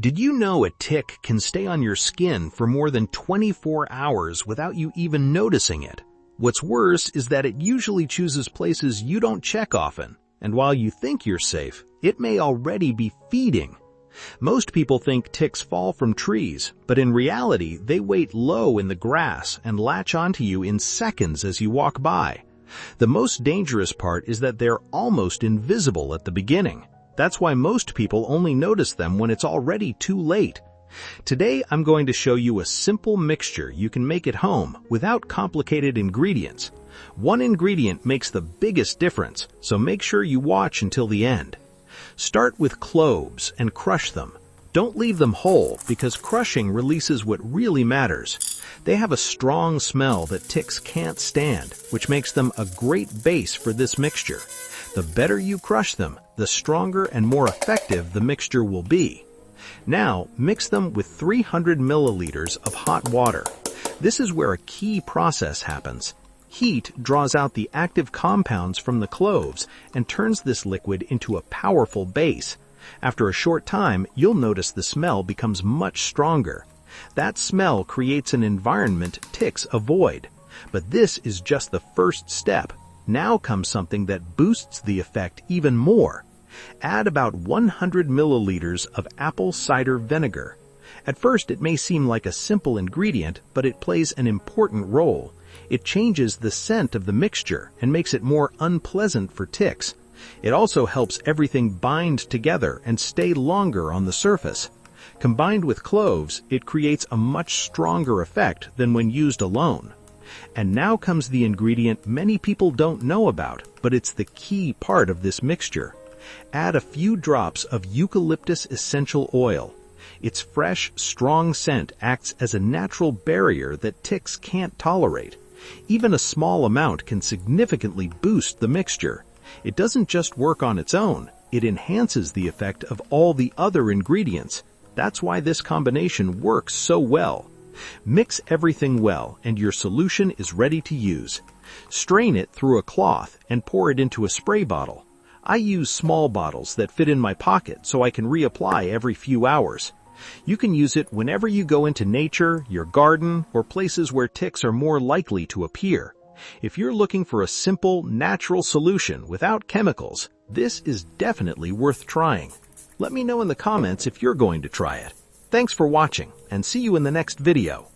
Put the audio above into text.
Did you know a tick can stay on your skin for more than 24 hours without you even noticing it? What's worse is that it usually chooses places you don't check often, and while you think you're safe, it may already be feeding. Most people think ticks fall from trees, but in reality, they wait low in the grass and latch onto you in seconds as you walk by. The most dangerous part is that they're almost invisible at the beginning. That's why most people only notice them when it's already too late. Today, I'm going to show you a simple mixture you can make at home without complicated ingredients. One ingredient makes the biggest difference, so make sure you watch until the end. Start with cloves and crush them. Don't leave them whole because crushing releases what really matters. They have a strong smell that ticks can't stand, which makes them a great base for this mixture. The better you crush them, the stronger and more effective the mixture will be. Now, mix them with 300 milliliters of hot water. This is where a key process happens. Heat draws out the active compounds from the cloves and turns this liquid into a powerful base. After a short time, you'll notice the smell becomes much stronger. That smell creates an environment ticks avoid. But this is just the first step. Now comes something that boosts the effect even more. Add about 100 milliliters of apple cider vinegar. At first, it may seem like a simple ingredient, but it plays an important role. It changes the scent of the mixture and makes it more unpleasant for ticks. It also helps everything bind together and stay longer on the surface. Combined with cloves, it creates a much stronger effect than when used alone. And now comes the ingredient many people don't know about, but it's the key part of this mixture. Add a few drops of eucalyptus essential oil. Its fresh, strong scent acts as a natural barrier that ticks can't tolerate. Even a small amount can significantly boost the mixture. It doesn't just work on its own, it enhances the effect of all the other ingredients. That's why this combination works so well. Mix everything well and your solution is ready to use. Strain it through a cloth and pour it into a spray bottle. I use small bottles that fit in my pocket so I can reapply every few hours. You can use it whenever you go into nature, your garden, or places where ticks are more likely to appear. If you're looking for a simple, natural solution without chemicals, this is definitely worth trying. Let me know in the comments if you're going to try it. Thanks for watching, and see you in the next video.